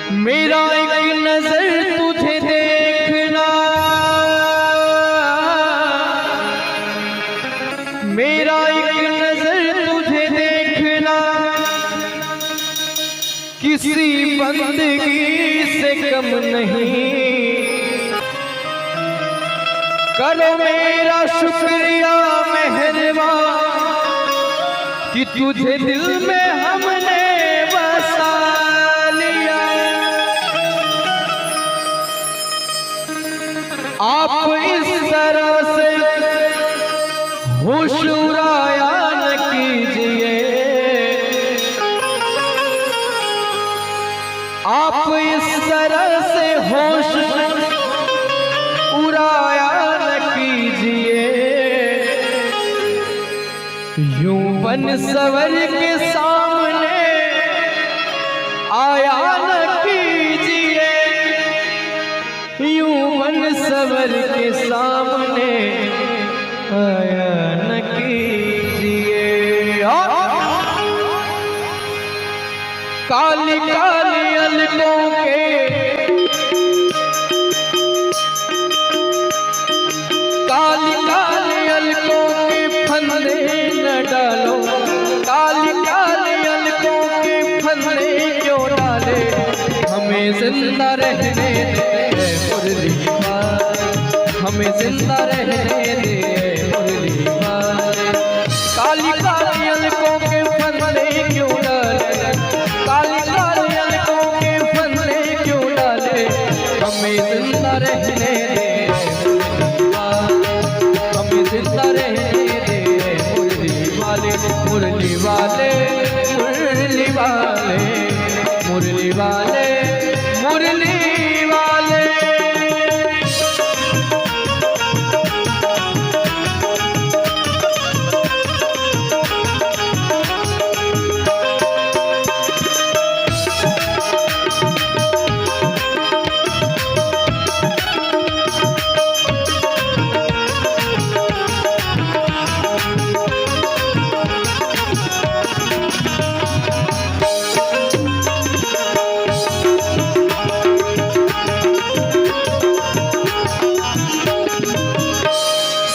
मेरा एक नजर तुझे देखना, मेरा एक नजर तुझे देखना किसी बंदगी से कम नहीं। करो मेरा शुक्रिया मेहरबान कि तुझे दिल में हमने बसा लिया। आप इस तरह से होश उड़ाया न कीजिए, आप इस तरह से होश उड़ाया न कीजिए। यूं बन सवर के सामने आया न कीजिए, यूं बन सवर के सामने आया न कीजिए। काली काली अलकों के काली काली अलकों के फंदे न डालो, काली काली अलकों के फंदे क्यों डाले। हमें जिंदा रहने दे मुरली वाले, हमें जिंदा रहने दे मुरली वाले। काली काली अलकों के फंदे क्यों डाले, काली काली अलकों के फंदे क्यों डाले। हमें जिंदा रहने दे जिंदा रहने दे मुरली वाले, मुरली वाले, मुरली वाले, मुरली वाले, मुरली वाले।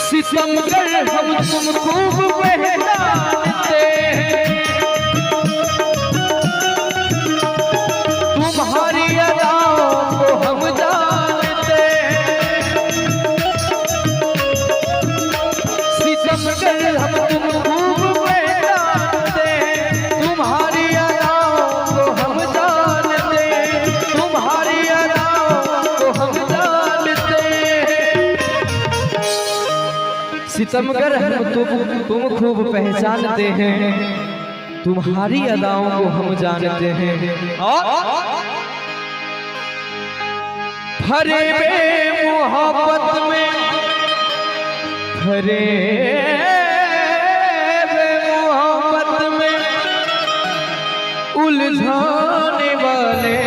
सितमगर हम तुम खूब पहचानते हैं, तुम्हारी अदाओं को हम जानते हैं। सितमगर हम तुम खूब पहचानते हैं, तुम्हारी अदाओं को हम जानते हैं, तुम्हारी अदाओं को हम जानते हैं। सितमगर हम तुम खूब पहचानते हैं, तुम्हारी अदाओं को हम जानते हैं। भरे मोहब्बत में, भरे मोहब्बत में उलझाने वाले,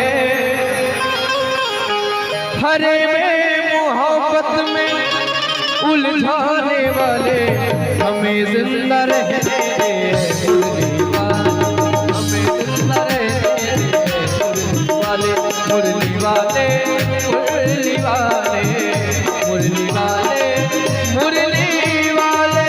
भरे मोहब्बत में उलझाने वाले। हमें जिंदा रहने दे मुरली वाले, हमें जिंदा रहने दे मुरली वाले, मुरली वाले, मुरली वाले, मुरली वाले, मुरली वाले।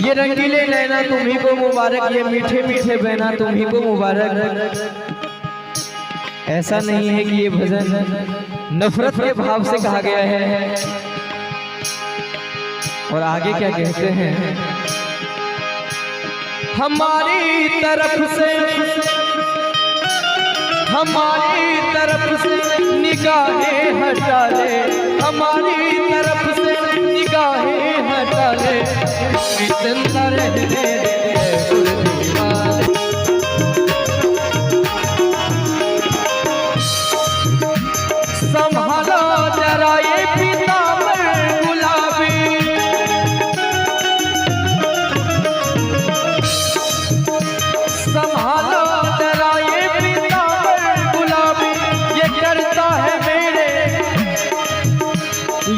ये रंगीले नैना तुम्ही को मुबारक, ये मीठे मीठे बहना तुम्ही को मुबारक। ऐसा नहीं है कि ये भजन नफरत के भाव से कहा गया है। और आगे क्या कहते हैं, हमारी तरफ से निगाहें हटा ले, हमारी तरफ से निगाहें हटा ले, जिंदा रहने दे गुलदीवार। संभालो जरा ये पीतांबर गुलाबी, संभालो जरा ये पीतांबर गुलाबी, ये करता है मेरे,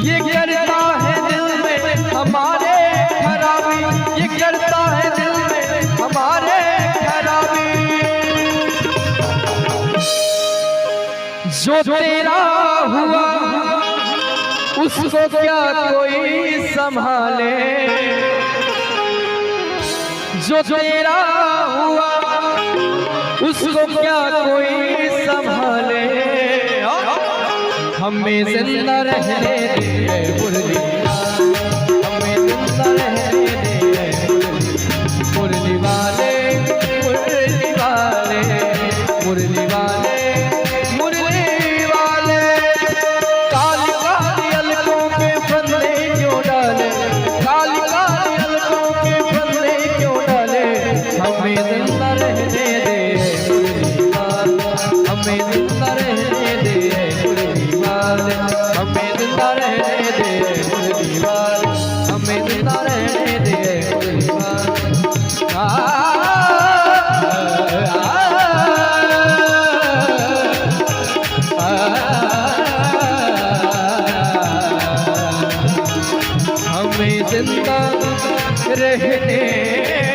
ये करता है दिल में हमारे खराबी, ये करता है दिल में हमारे खराबी। जो तेरा हुआ उसको क्या कोई संभाले, जो तेरा हुआ उसको क्या कोई संभाले। हमें जिंदा रहने दे मुरलीवाल, हमें जिंदा रहने दे मुरली वाले, मुरली वाले, मुरली वाले, मुरली वाले। काली काली अलकों के फंदे क्यों डाले, काली काली अलकों के फंदे क्यों डाले। हमें जिंदा रहने दे मुरलीवाल, हमें जिंदा रहने दे मुरलीवाल, हमें जिंदा रहने दे मुरलीवाल, हमें जिंदा रहने दे मुरलीवाल। हमें जिंदा रहने